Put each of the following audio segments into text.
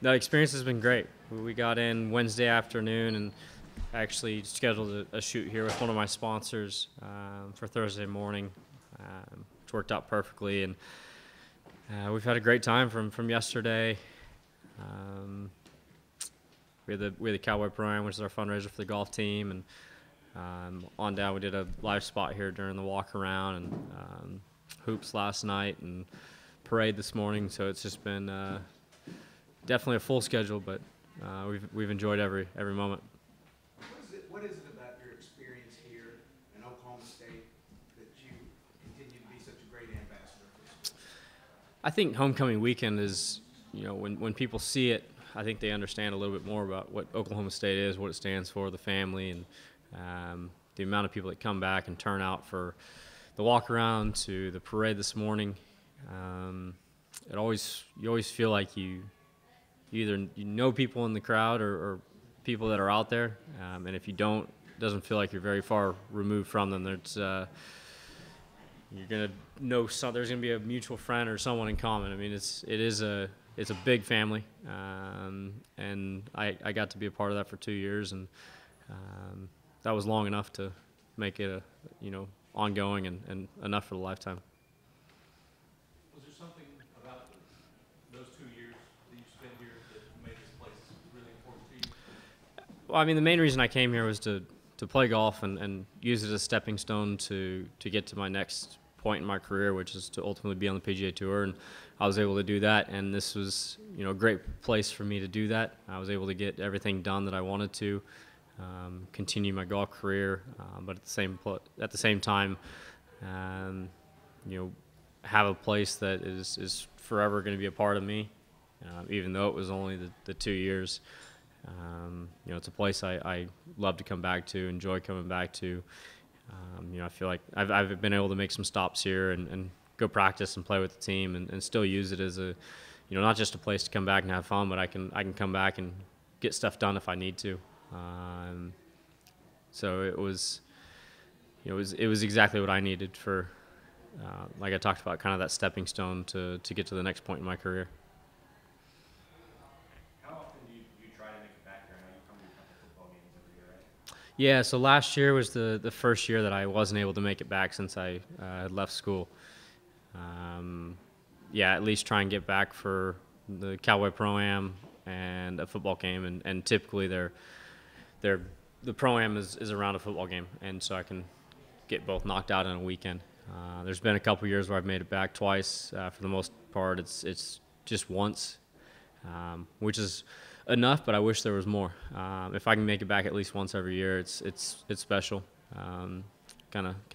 The experience has been great. We got in Wednesday afternoon and actually scheduled a shoot here with one of my sponsors for Thursday morning, which worked out perfectly. And we've had a great time from yesterday. We had the Cowboy Pro-Am, which is our fundraiser for the golf team, and on down we did a live spot here during the walk around, and hoops last night and parade this morning. So it's just been definitely a full schedule, but we've enjoyed every moment. What is it about your experience here in Oklahoma State that you continue to be such a great ambassador for school? I think homecoming weekend is, when people see it, I think they understand a little bit more about what Oklahoma State is, what it stands for, the family, and the amount of people that come back and turn out for the walk around to the parade this morning. You always feel like you either know people in the crowd or people that are out there, and if you don't, it doesn't feel like you're very far removed from them. You're gonna know there's gonna be a mutual friend or someone in common. I mean, it's a big family, and I got to be a part of that for 2 years, and that was long enough to make it ongoing and enough for the lifetime. Was there something about those 2 years that you spent here that made this place really important to you? Well, I mean, the main reason I came here was to play golf and use it as a stepping stone to get to my next point in my career, which is to ultimately be on the PGA Tour, and I was able to do that, and this was a great place for me to do that. I was able to get everything done that I wanted to, continue my golf career, but at the same time, have a place that is forever going to be a part of me, even though it was only the 2 years. It's a place I love to come back to, enjoy coming back to. I feel like I've been able to make some stops here and go practice and play with the team and still use it as a, not just a place to come back and have fun, but I can come back and get stuff done if I need to. So it was exactly what I needed for, like I talked about, kind of that stepping stone to get to the next point in my career. How often do you try to make it back here? I know you come to a couple football games every year, right? Yeah, so last year was the first year that I wasn't able to make it back since I had left school. At least try and get back for the Cowboy Pro-Am and a football game, and typically the Pro-Am is around a football game, and so I can get both knocked out in a weekend. There's been a couple years where I've made it back twice. For the most part, it's just once, which is enough, but I wish there was more. If I can make it back at least once every year, it's special. Kind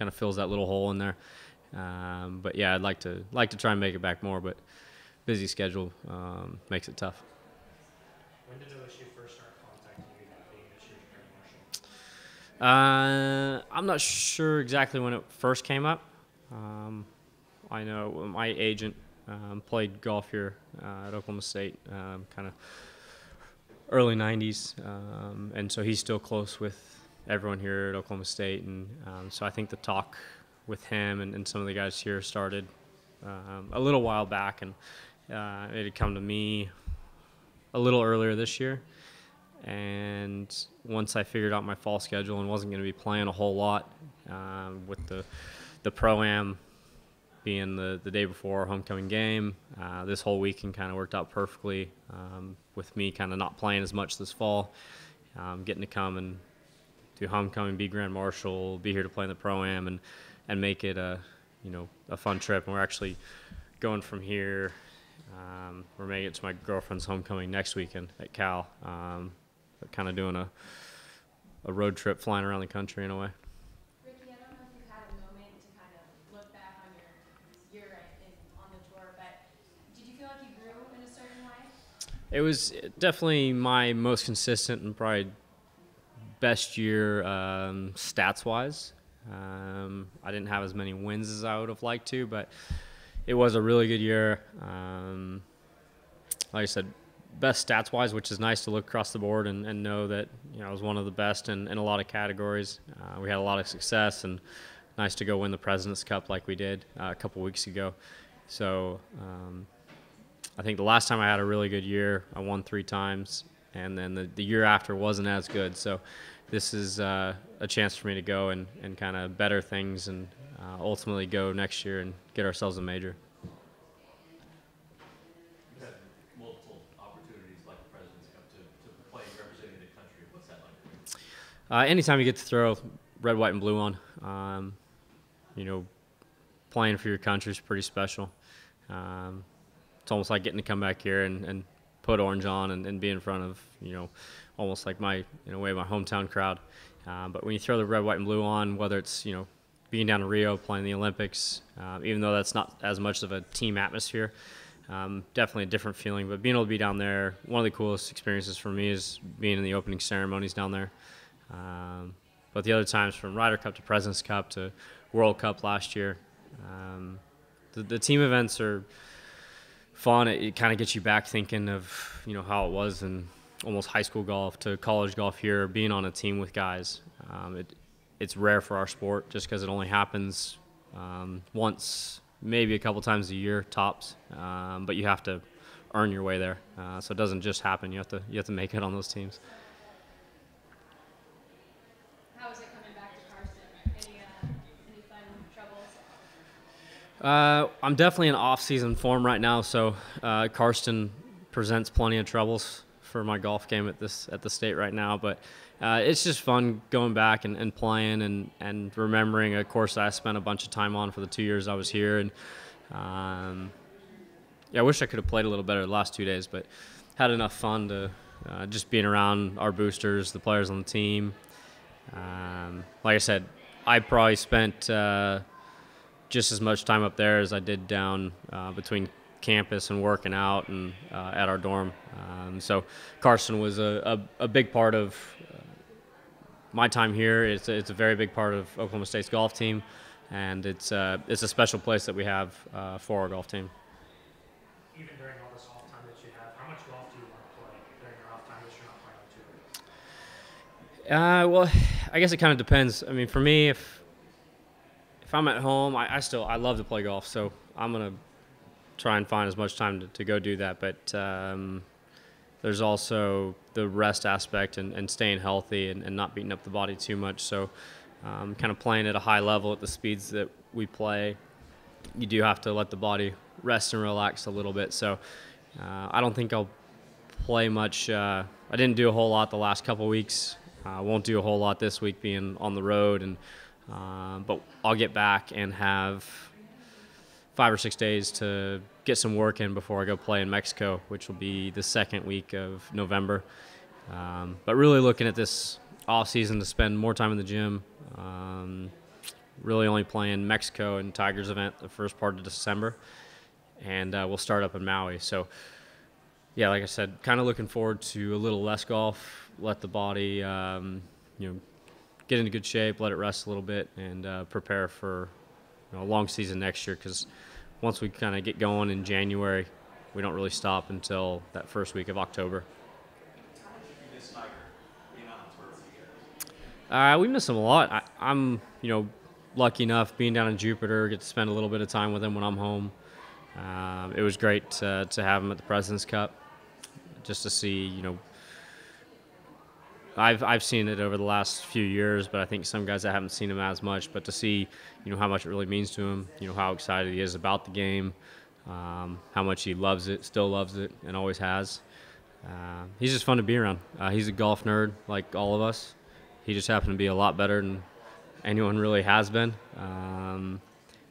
of fills that little hole in there. But yeah, I'd like to try and make it back more, but busy schedule makes it tough. When did OSU first start contacting you about being this year's Grand Marshal? I'm not sure exactly when it first came up. I know my agent played golf here at Oklahoma State, kind of early 90s, and so he's still close with everyone here at Oklahoma State, and so I think the talk with him and some of the guys here started a little while back, and it had come to me a little earlier this year. And once I figured out my fall schedule and wasn't going to be playing a whole lot, with the Pro-Am being the day before our homecoming game, this whole weekend kind of worked out perfectly, with me kind of not playing as much this fall, getting to come and do homecoming, be Grand Marshal, be here to play in the Pro-Am, and make it a fun trip. And we're actually going from here. We're making it to my girlfriend's homecoming next weekend at Cal, but kind of doing a road trip, flying around the country in a way. Rickie, I don't know if you've had a moment to kind of look back on your year on the tour, but did you feel like you grew in a certain way? It was definitely my most consistent and probably best year stats-wise. I didn't have as many wins as I would have liked to, but it was a really good year. Like I said, best stats-wise, which is nice to look across the board and know that I was one of the best in a lot of categories. We had a lot of success, and nice to go win the President's Cup like we did a couple weeks ago. So I think the last time I had a really good year, I won 3 times, and then the year after wasn't as good. So this is a chance for me to go and kind of better things and ultimately go next year and get ourselves a major. You had multiple opportunities like the President's Cup to play representing the country. What's that like? Anytime you get to throw red, white, and blue on, playing for your country is pretty special. It's almost like getting to come back here and put orange on and be in front of, almost like my hometown crowd. But when you throw the red, white, and blue on, whether it's, being down in Rio playing the Olympics, even though that's not as much of a team atmosphere, definitely a different feeling. But being able to be down there, one of the coolest experiences for me is being in the opening ceremonies down there. But the other times, from Ryder Cup to President's Cup to World Cup last year, the team events are fun. It kind of gets you back thinking of how it was in almost high school golf to college golf here, being on a team with guys. It's rare for our sport just because it only happens once, maybe a couple times a year tops. But you have to earn your way there, so it doesn't just happen. You have to make it on those teams. How was it coming back to Karsten? Any fun troubles? I'm definitely in off-season form right now, so Karsten presents plenty of troubles for my golf game at the state right now. But it's just fun going back and playing and remembering a course that I spent a bunch of time on for the 2 years I was here. And I wish I could have played a little better the last 2 days, but had enough fun to just being around our boosters, the players on the team. Like I said, I probably spent just as much time up there as I did down between campus and working out and at our dorm. So Karsten was a big part of my time here. It's a very big part of Oklahoma State's golf team, and it's a special place that we have for our golf team. Even during all this off time that you have, how much golf do you want to play during your off time that you're not playing on tour? Well, I guess it kind of depends. I mean, for me, if I'm at home, I love to play golf, so I'm gonna try and find as much time to go do that. But there's also the rest aspect and staying healthy and not beating up the body too much. So kind of playing at a high level at the speeds that we play, you do have to let the body rest and relax a little bit. So I don't think I'll play much. I didn't do a whole lot the last couple weeks. I won't do a whole lot this week being on the road, but I'll get back and have 5 or 6 days to get some work in before I go play in Mexico, which will be the second week of November. But really looking at this off season to spend more time in the gym. Really only playing Mexico and Tigers event the first part of December, and we'll start up in Maui. So yeah, like I said, kind of looking forward to a little less golf, let the body get into good shape, let it rest a little bit, and prepare for a long season next year, because once we kind of get going in January, we don't really stop until that first week of October. How much did you miss Tiger being on the tour with you guys? We miss him a lot. I'm lucky enough being down in Jupiter, get to spend a little bit of time with him when I'm home. It was great to have him at the President's Cup, just to see, I've seen it over the last few years, but I think some guys that haven't seen him as much. But to see, how much it really means to him, how excited he is about the game, how much he loves it, still loves it, and always has. He's just fun to be around. He's a golf nerd like all of us. He just happened to be a lot better than anyone really has been.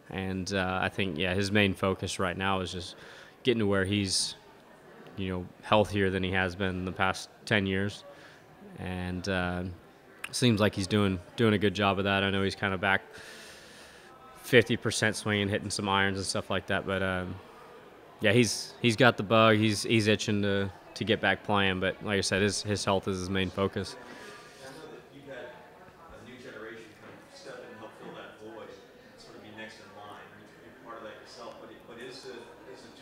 And I think, his main focus right now is just getting to where he's, healthier than he has been in the past 10 years. And seems like he's doing a good job of that. I know he's kind of back 50% swinging, hitting some irons and stuff like that. But he's got the bug. He's itching to get back playing. But like I said, his health is his main focus. I know that you've had a new generation kind of step in and help fill that void, sort of be next in line. You're part of that yourself. But is the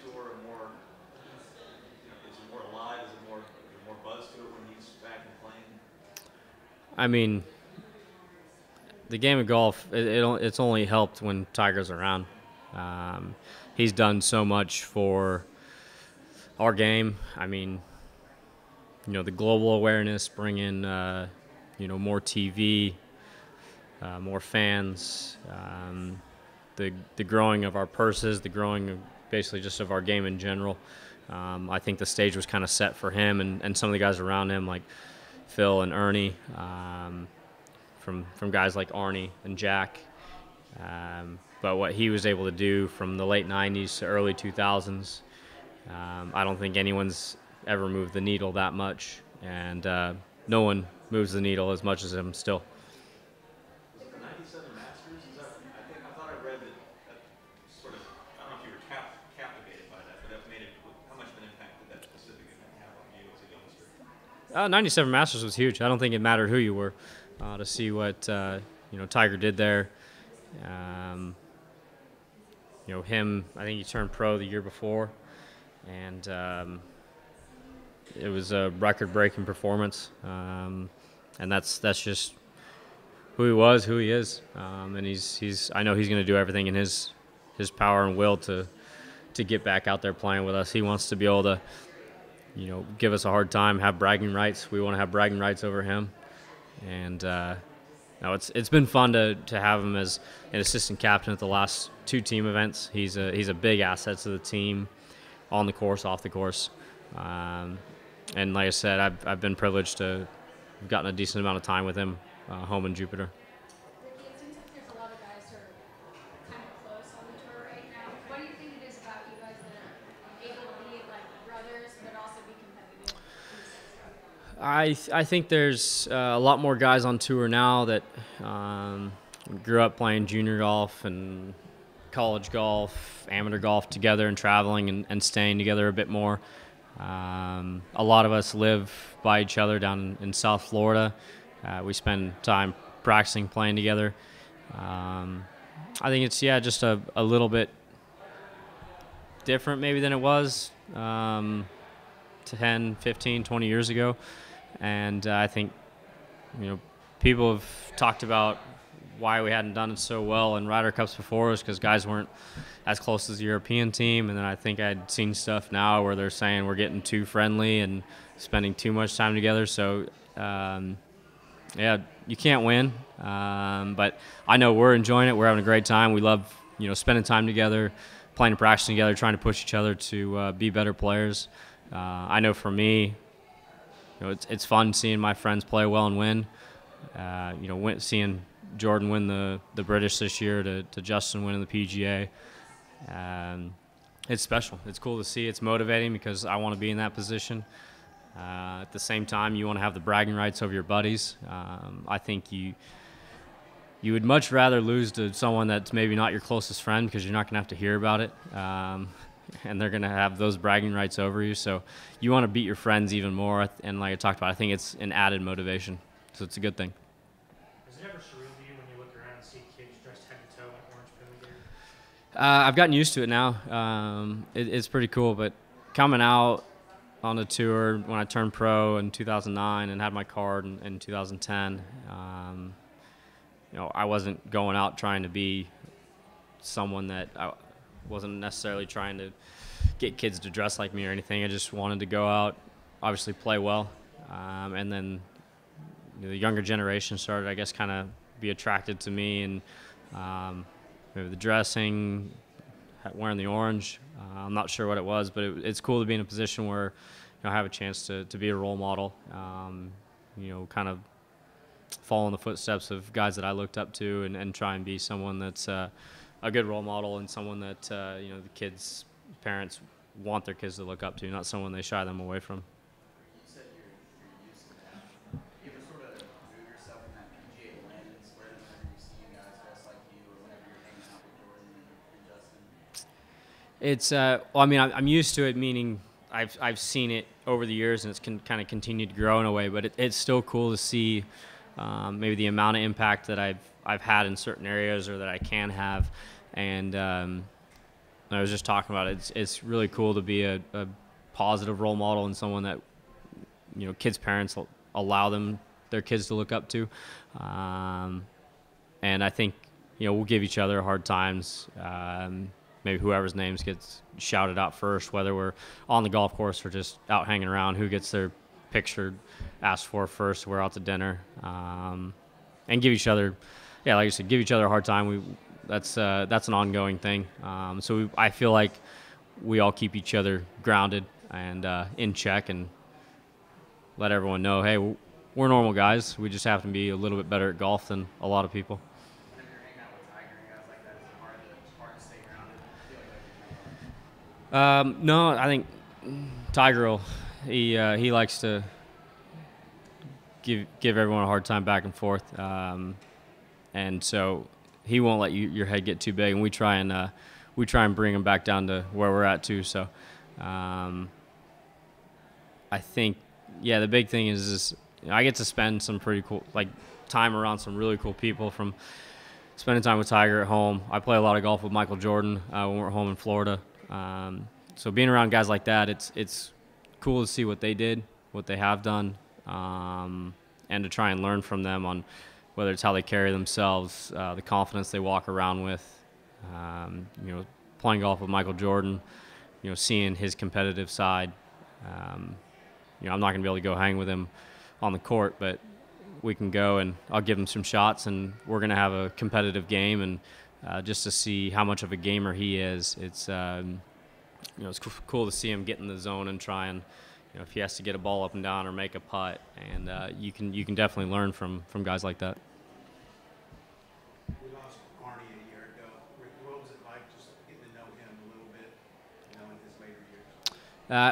tour more, is it more alive? Is it more buzz to it when he's back and playing? I mean, the game of golf, it's only helped when Tiger's around. He's done so much for our game. I mean, the global awareness, bring in, more TV, more fans, the growing of our purses, the growing of basically just of our game in general. I think the stage was kind of set for him and some of the guys around him, like Phil and Ernie, from guys like Arnie and Jack. But what he was able to do from the late 90s to early 2000s, I don't think anyone's ever moved the needle that much, and no one moves the needle as much as him still. The 97 Masters, I thought I read that sort of, I don't know if you were captivated by that, but that made it, how much of an impact did that specific event have on you as a youngster? 97 Masters was huge. I don't think it mattered who you were, to see what Tiger did there. Him, I think he turned pro the year before, and it was a record-breaking performance, and that's just who he was, who he is, and he's I know he's going to do everything in his power and will to get back out there playing with us. He wants to be able to give us a hard time, have bragging rights. We want to have bragging rights over him, and it's been fun to have him as an assistant captain at the last 2 team events. He's a big asset to the team, on the course, off the course. And like I said, I've been privileged to have gotten a decent amount of time with him home in Jupiter. Rickie, it seems like there's a lot of guys who are kind of close on the tour right now. What do you think it is about you guys that are able to be like brothers, but also be competitive in the sense? I think there's a lot more guys on tour now that grew up playing junior golf and college golf, amateur golf together and traveling and staying together a bit more. A lot of us live by each other down in South Florida. We spend time practicing, playing together. I think it's, just a little bit different maybe than it was 10, 15, 20 years ago. And I think, people have talked about why we hadn't done it so well in Ryder Cups before is because guys weren't as close as the European team. And then I think I'd seen stuff now where they're saying we're getting too friendly and spending too much time together. So, you can't win. But I know we're enjoying it. We're having a great time. We love, spending time together, playing and practicing together, trying to push each other to be better players. I know for me, it's fun seeing my friends play well and win. Seeing Jordan win the British this year to Justin winning the PGA. It's special. It's cool to see. It's motivating because I want to be in that position. At the same time, you want to have the bragging rights over your buddies. I think you would much rather lose to someone that's maybe not your closest friend because you're not going to have to hear about it. And they're going to have those bragging rights over you. So you want to beat your friends even more. And like I talked about, I think it's an added motivation. So it's a good thing. Is it ever surreal to you when you look around and see kids dressed head to toe in orange pillowing gear? I've gotten used to it now. It's pretty cool. But coming out on the tour when I turned pro in 2009 and had my card in 2010, I wasn't going out trying to be someone that I wasn't necessarily trying to get kids to dress like me or anything. I just wanted to go out, obviously play well, and then the younger generation started, I guess, kind of be attracted to me and maybe the dressing, wearing the orange. I'm not sure what it was, but it's cool to be in a position where I have a chance to be a role model, kind of follow in the footsteps of guys that I looked up to and try and be someone that's a good role model and someone that, the kids' parents want their kids to look up to, not someone they shy them away from. You said you're used to that. You ever sort of move yourself in that PGA lens whenever you see you guys dressed like you or whenever you're hanging out with Jordan and Justin? It's I'm used to it, meaning I've seen it over the years and it's kind of continued to grow in a way, but it's still cool to see maybe the amount of impact that I've had in certain areas or that I can have. And I was just talking about it. It's really cool to be a positive role model and someone that kids' parents allow their kids to look up to. And I think we'll give each other hard times. maybe whoever's names gets shouted out first, whether we're on the golf course or just out hanging around, who gets their picture asked for first. We're out to dinner, and give each other, yeah, like I said, give each other a hard time. That's an ongoing thing. I feel like we all keep each other grounded and in check, and let everyone know, hey, we're normal guys. We just happen to be a little bit better at golf than a lot of people. Whenever you're hanging out with Tiger and guys like that, is it hard to stay grounded? I feel like No, I think Tiger, he likes to give everyone a hard time back and forth, and so he won't let your head get too big, and we try and bring him back down to where we're at too. So, I think, yeah, the big thing is I get to spend some pretty cool time around some really cool people, from spending time with Tiger at home. I play a lot of golf with Michael Jordan when we're home in Florida. So being around guys like that, it's cool to see what they did, what they have done, and to try and learn from them on whether it's how they carry themselves, the confidence they walk around with. Playing golf with Michael Jordan, seeing his competitive side. I'm not going to be able to go hang with him on the court, but we can go and I'll give him some shots, and we're going to have a competitive game, and just to see how much of a gamer he is. It's it's cool to see him get in the zone and try and, if he has to get a ball up and down or make a putt, and you can definitely learn from guys like that. We lost Arnie a year ago. Rick, what was it like just getting to know him a little bit, in his later years?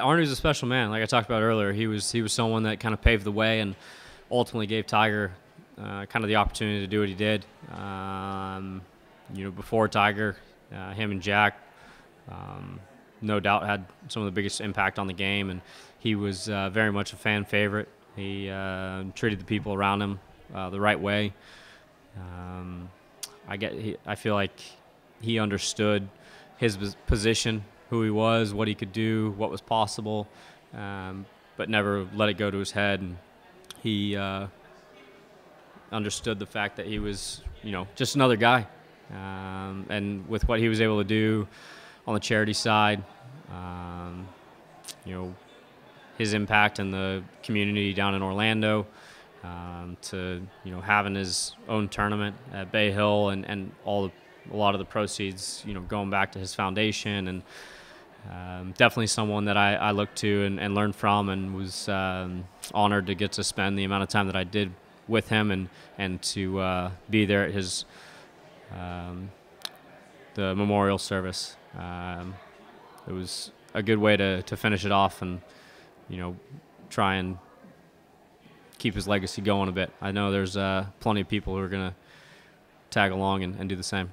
Arnie's a special man. Like I talked about earlier, he was someone that kind of paved the way and ultimately gave Tiger kind of the opportunity to do what he did. Before Tiger, him and Jack, no doubt had some of the biggest impact on the game, and he was very much a fan favorite. He treated the people around him the right way. I feel like he understood his position, who he was, what he could do, what was possible, but never let it go to his head. And he understood the fact that he was, just another guy. And with what he was able to do on the charity side, his impact in the community down in Orlando, to having his own tournament at Bay Hill, and a lot of the proceeds going back to his foundation, and definitely someone that I looked to and learned from, and was honored to get to spend the amount of time that I did with him, and to be there at his the memorial service. It was a good way to finish it off, and try and keep his legacy going a bit. I know there's plenty of people who are going to tag along and do the same.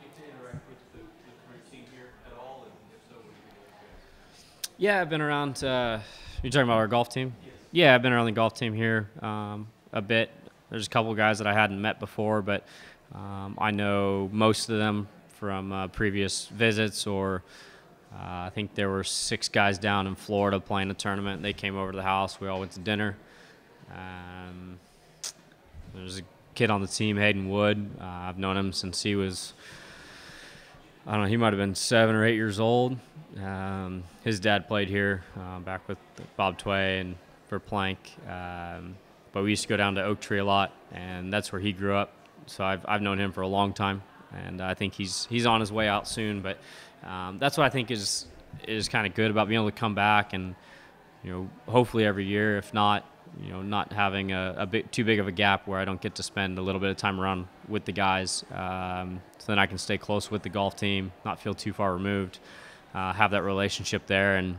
Get to interact with the current team here at all, and if so, what do you think of those guys? Yeah, I've been around. You're talking about our golf team? Yes. Yeah, I've been around the golf team here a bit. There's a couple guys that I hadn't met before, but I know most of them from previous visits, or I think there were 6 guys down in Florida playing a tournament. They came over to the house. We all went to dinner. There's a kid on the team, Hayden Wood. I've known him since he was, I don't know, he might have been 7 or 8 years old. His dad played here back with Bob Tway and for Plank. But we used to go down to Oak Tree a lot, and that's where he grew up. So I've known him for a long time, and I think he's on his way out soon. But that's what I think is kind of good about being able to come back, and hopefully every year, if not, not having a bit too big of a gap where I don't get to spend a little bit of time around with the guys, so then I can stay close with the golf team, not feel too far removed, have that relationship there, and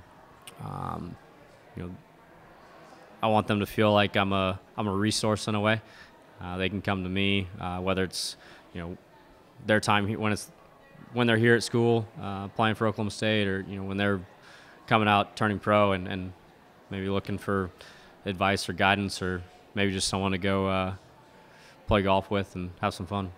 I want them to feel like I'm a resource in a way. They can come to me, whether it's their time when they're here at school playing for Oklahoma State, or when they're coming out turning pro and maybe looking for advice or guidance, or maybe just someone to go play golf with and have some fun.